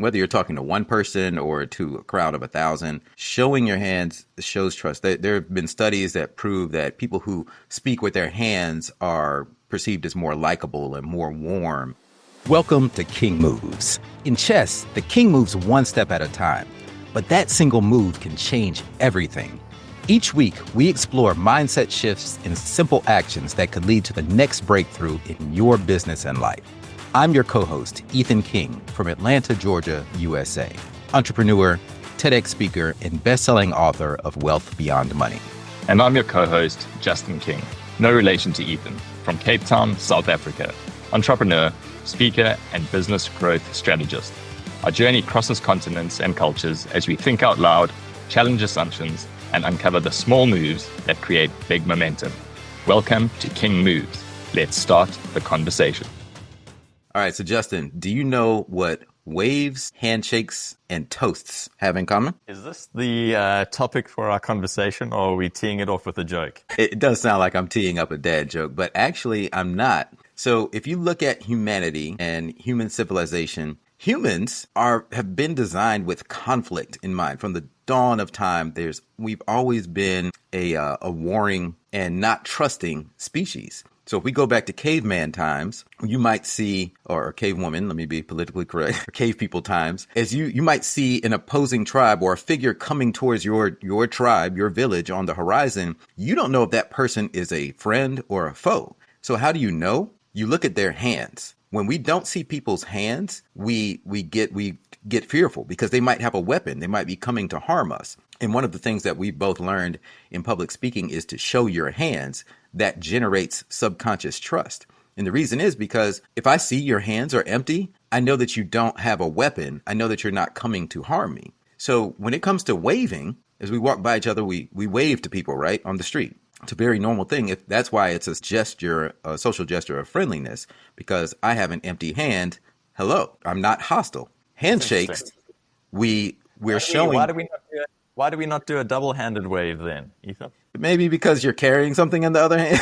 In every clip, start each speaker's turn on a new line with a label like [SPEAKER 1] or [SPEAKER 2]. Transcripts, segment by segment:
[SPEAKER 1] whether you're talking to one person or to a crowd of 1,000, showing your hands shows trust. There have been studies that prove that people who speak with their hands are perceived as more likable and more warm. Welcome to King Moves. In chess, the king moves one step at a time, but that single move can change everything. Each week, we explore mindset shifts and simple actions that could lead to the next breakthrough in your business and life. I'm your co-host, Ethan King, from Atlanta, Georgia, USA. Entrepreneur, TEDx speaker, and best-selling author of Wealth Beyond Money.
[SPEAKER 2] And I'm your co-host, Justin King, no relation to Ethan, from Cape Town, South Africa. Entrepreneur, speaker, and business growth strategist. Our journey crosses continents and cultures as we think out loud, challenge assumptions, and uncover the small moves that create big momentum. Welcome to King Moves. Let's start the conversation.
[SPEAKER 1] All right, so Justin, do you know what waves, handshakes, and toasts have in common?
[SPEAKER 3] Is this the topic for our conversation, or are we teeing it off with a joke?
[SPEAKER 1] It does sound like I'm teeing up a dad joke, but actually I'm not. So if you look at humanity and human civilization, humans have been designed with conflict in mind. From the dawn of time, we've always been a warring and not trusting species. So if we go back to caveman times, you might see, or cavewoman, let me be politically correct, or cave people times, as you might see an opposing tribe or a figure coming towards your tribe, your village on the horizon. You don't know if that person is a friend or a foe. So how do you know? You look at their hands. When we don't see people's hands, we get fearful because they might have a weapon. They might be coming to harm us. And one of the things that we both learned in public speaking is to show your hands. That generates subconscious trust. And the reason is because if I see your hands are empty, I know that you don't have a weapon. I know that you're not coming to harm me. So when it comes to waving, as we walk by each other, we wave to people, right, on the street. It's a very normal thing. That's why it's a gesture, a social gesture of friendliness, because I have an empty hand. Hello, I'm not hostile. Handshakes, we're showing.
[SPEAKER 3] Why do we not do a double-handed wave then, Ethan?
[SPEAKER 1] Maybe because you're carrying something in the other hand.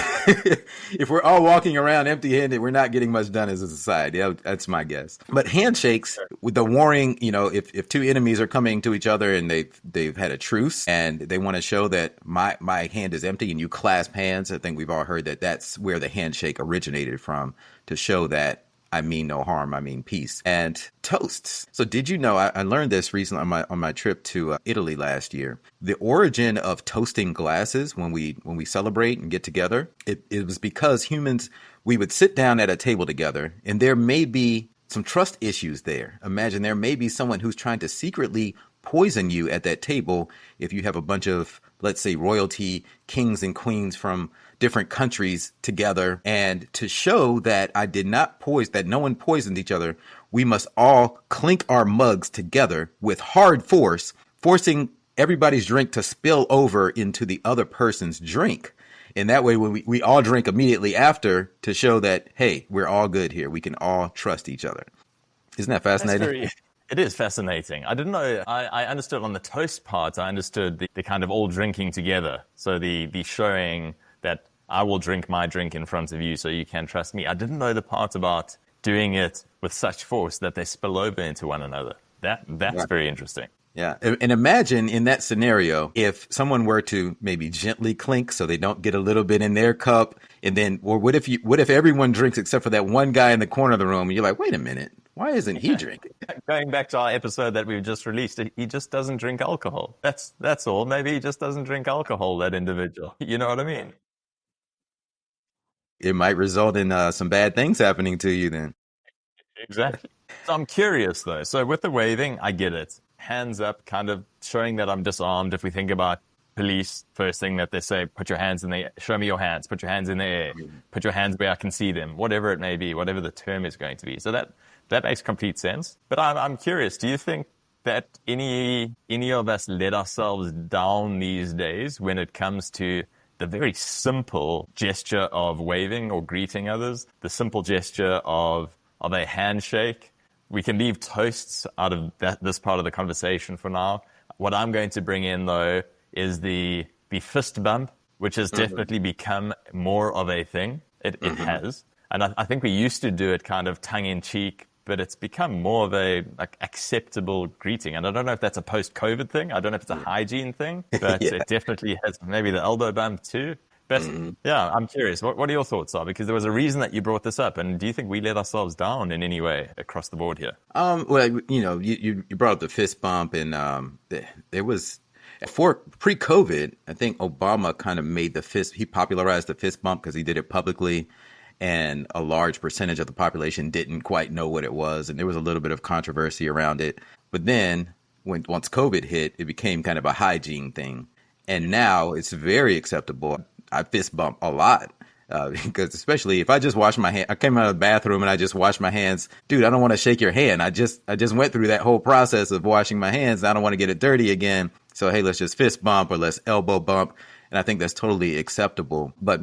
[SPEAKER 1] If we're all walking around empty-handed, we're not getting much done as a society. That's my guess. But handshakes, with the warring, if two enemies are coming to each other and they've had a truce and they want to show that my hand is empty and you clasp hands, I think we've all heard that that's where the handshake originated from, to show that I mean no harm, I mean peace. And toasts. So did you know, I learned this recently on my trip to Italy last year. The origin of toasting glasses when we celebrate and get together, it was because humans, we would sit down at a table together and there may be some trust issues there. Imagine there may be someone who's trying to secretly poison you at that table if you have a bunch of, let's say, royalty, kings and queens from different countries together. And to show that that no one poisoned each other, we must all clink our mugs together with hard force, forcing everybody's drink to spill over into the other person's drink. And that way, when we all drink immediately after, to show that, hey, we're all good here. We can all trust each other. Isn't that fascinating?
[SPEAKER 3] It is fascinating. I didn't know. I understood on the toast part. I understood the kind of all drinking together. So the showing that I will drink my drink in front of you so you can trust me. I didn't know the part about doing it with such force that they spill over into one another. That's very interesting.
[SPEAKER 1] Yeah. And imagine in that scenario, if someone were to maybe gently clink so they don't get a little bit in their cup. And then, or what if everyone drinks except for that one guy in the corner of the room? And you're like, wait a minute, why isn't he drinking?
[SPEAKER 3] Going back to our episode that we've just released, he just doesn't drink alcohol. That's all. Maybe he just doesn't drink alcohol, that individual. You know what I mean?
[SPEAKER 1] It might result in some bad things happening to you then.
[SPEAKER 3] Exactly. So I'm curious though. So with the waving, I get it. Hands up, kind of showing that I'm disarmed. If we think about police, first thing that they say, put your hands in the air, show me your hands, put your hands in the air, put your hands where I can see them, whatever it may be, whatever the term is going to be. So that makes complete sense. But I'm curious, do you think that any of us let ourselves down these days when it comes to the very simple gesture of waving or greeting others, the simple gesture of a handshake? We can leave toasts out of this part of the conversation for now. What I'm going to bring in, though, is the fist bump, which has definitely become more of a thing. It has. And I think we used to do it kind of tongue-in-cheek, but it's become more of a like acceptable greeting. And I don't know if that's a post-COVID thing. I don't know if it's a hygiene thing, but
[SPEAKER 1] Yeah.
[SPEAKER 3] it definitely has maybe the elbow bump too. But yeah, I'm curious. What are your thoughts are? Because there was a reason that you brought this up. And do you think we let ourselves down in any way across the board here?
[SPEAKER 1] Well, you brought up the fist bump, and there was for pre-COVID, I think Obama kind of he popularized the fist bump because he did it publicly, and a large percentage of the population didn't quite know what it was, and there was a little bit of controversy around it. But then once COVID hit, it became kind of a hygiene thing, and now it's very acceptable. I fist bump a lot. Because especially if I just wash my hand, I came out of the bathroom and I just washed my hands. Dude, I don't want to shake your hand. I just went through that whole process of washing my hands. I don't want to get it dirty again. So, hey, let's just fist bump or let's elbow bump. And I think that's totally acceptable. But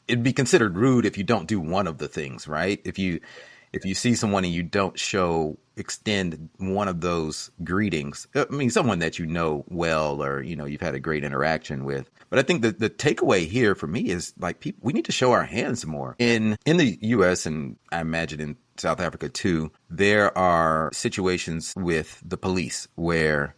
[SPEAKER 1] it'd be considered rude if you don't do one of the things, right? If you see someone and you don't extend one of those greetings, I mean, someone that you know well, or, you've had a great interaction with. But I think the takeaway here for me is like we need to show our hands more in the US, and I imagine in South Africa too. There are situations with the police where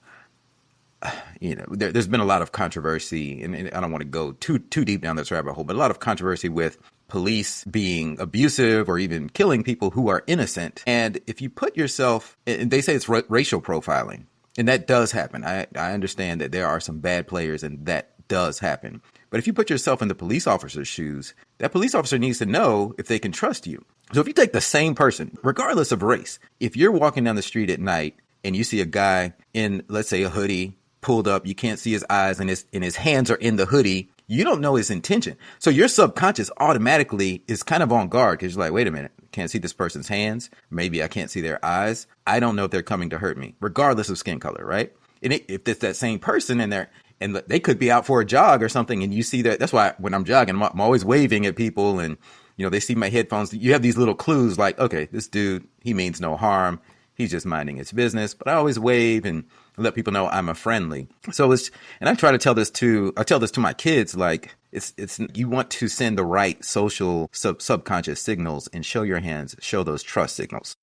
[SPEAKER 1] there's been a lot of controversy, and I don't want to go too deep down this rabbit hole, but a lot of controversy with police being abusive or even killing people who are innocent. And if you put yourself, and they say it's racial profiling, and that does happen. I understand that there are some bad players, and that does happen. But if you put yourself in the police officer's shoes, that police officer needs to know if they can trust you. So if you take the same person, regardless of race, if you're walking down the street at night and you see a guy in, let's say, a hoodie pulled up, you can't see his eyes, and his hands are in the hoodie, you don't know his intention. So your subconscious automatically is kind of on guard because you're like, wait a minute, can't see this person's hands. Maybe I can't see their eyes. I don't know if they're coming to hurt me, regardless of skin color, right? And if it's that same person and they could be out for a jog or something, and you see that. That's why when I'm jogging, I'm always waving at people, and they see my headphones. You have these little clues like, okay, this dude, he means no harm. He's just minding his business. But I always wave and let people know I'm a friendly. So and I try to tell this to my kids, like it's you want to send the right social subconscious signals and show your hands, show those trust signals.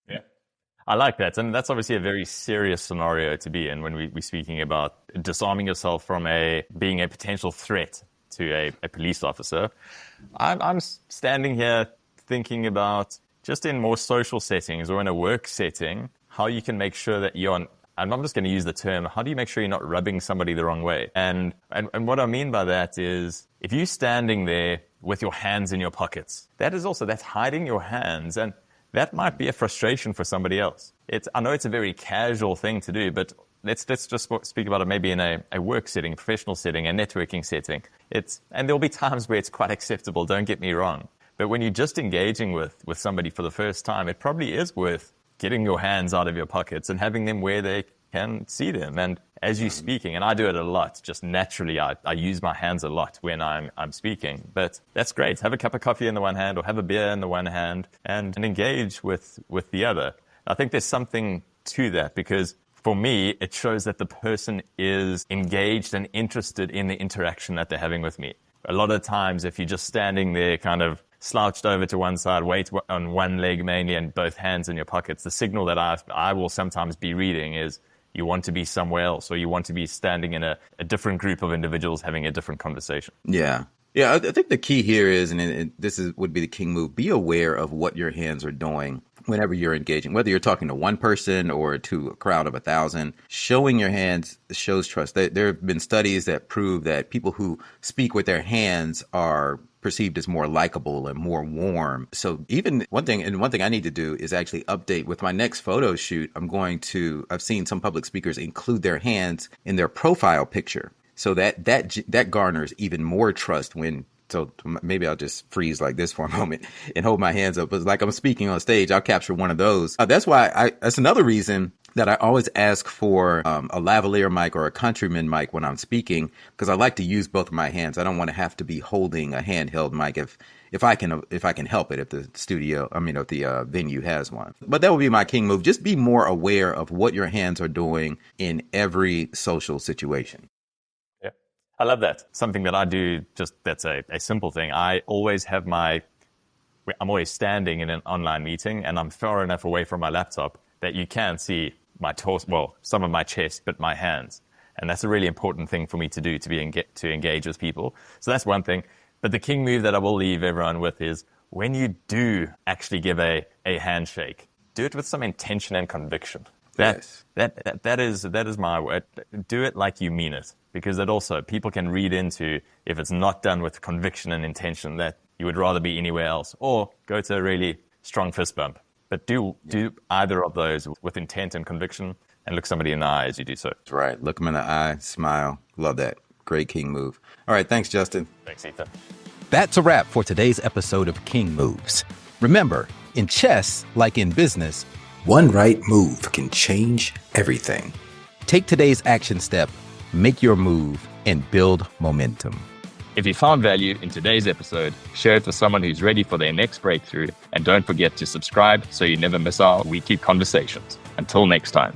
[SPEAKER 3] Yeah. I like that. And that's obviously a very serious scenario to be in when we're speaking about disarming yourself from being a potential threat to a police officer. I'm standing here thinking about just in more social settings or in a work setting, how you can make sure that I'm just going to use the term, how do you make sure you're not rubbing somebody the wrong way? And what I mean by that is if you're standing there with your hands in your pockets, that's hiding your hands. And that might be a frustration for somebody else. I know it's a very casual thing to do, but let's just speak about it maybe in a work setting, professional setting, a networking setting. And there'll be times where it's quite acceptable, don't get me wrong. But when you're just engaging with somebody for the first time, it probably is worth getting your hands out of your pockets and having them where they can see them. And as you're speaking, and I do it a lot, just naturally, I use my hands a lot when I'm speaking. But that's great. Have a cup of coffee in the one hand or have a beer in the one hand and engage with the other. I think there's something to that because for me, it shows that the person is engaged and interested in the interaction that they're having with me. A lot of times, if you're just standing there kind of slouched over to one side, weight on one leg mainly, and both hands in your pockets, the signal that I will sometimes be reading is you want to be somewhere else, or you want to be standing in a different group of individuals having a different conversation.
[SPEAKER 1] Yeah. Yeah, I think the key here is, and would be the king move, be aware of what your hands are doing whenever you're engaging, whether you're talking to one person or to a crowd of 1,000. Showing your hands shows trust. There have been studies that prove that people who speak with their hands are perceived as more likable and more warm. So even one thing I need to do is actually update with my next photo shoot. I've seen some public speakers include their hands in their profile picture. So that garners even more trust so maybe I'll just freeze like this for a moment and hold my hands up. But like I'm speaking on stage, I'll capture one of those. That's another reason that I always ask for a lavalier mic or a countryman mic when I'm speaking, because I like to use both of my hands. I don't want to have to be holding a handheld mic if I can help it, if the venue has one. But that would be my king move. Just be more aware of what your hands are doing in every social situation.
[SPEAKER 3] I love that. Something that I do, that's a simple thing. I always have my I'm always standing in an online meeting and I'm far enough away from my laptop that you can't see my torso, well, some of my chest, but my hands. And that's a really important thing for me to do, to engage with people. So that's one thing. But the king move that I will leave everyone with is when you do actually give a handshake, do it with some intention and conviction. That is my word. Do it like you mean it, because that also people can read into, if it's not done with conviction and intention, that you would rather be anywhere else, or go to a really strong fist bump. But do either of those with intent and conviction, and look somebody in the eye as you do so.
[SPEAKER 1] That's right. Look them in the eye, smile. Love that. Great king move. All right. Thanks, Justin.
[SPEAKER 3] Thanks, Ethan.
[SPEAKER 1] That's a wrap for today's episode of King Moves. Remember, in chess, like in business, one right move can change everything. Take today's action step, make your move, and build momentum.
[SPEAKER 2] If you found value in today's episode, share it with someone who's ready for their next breakthrough, and don't forget to subscribe so you never miss our weekly conversations. Until next time.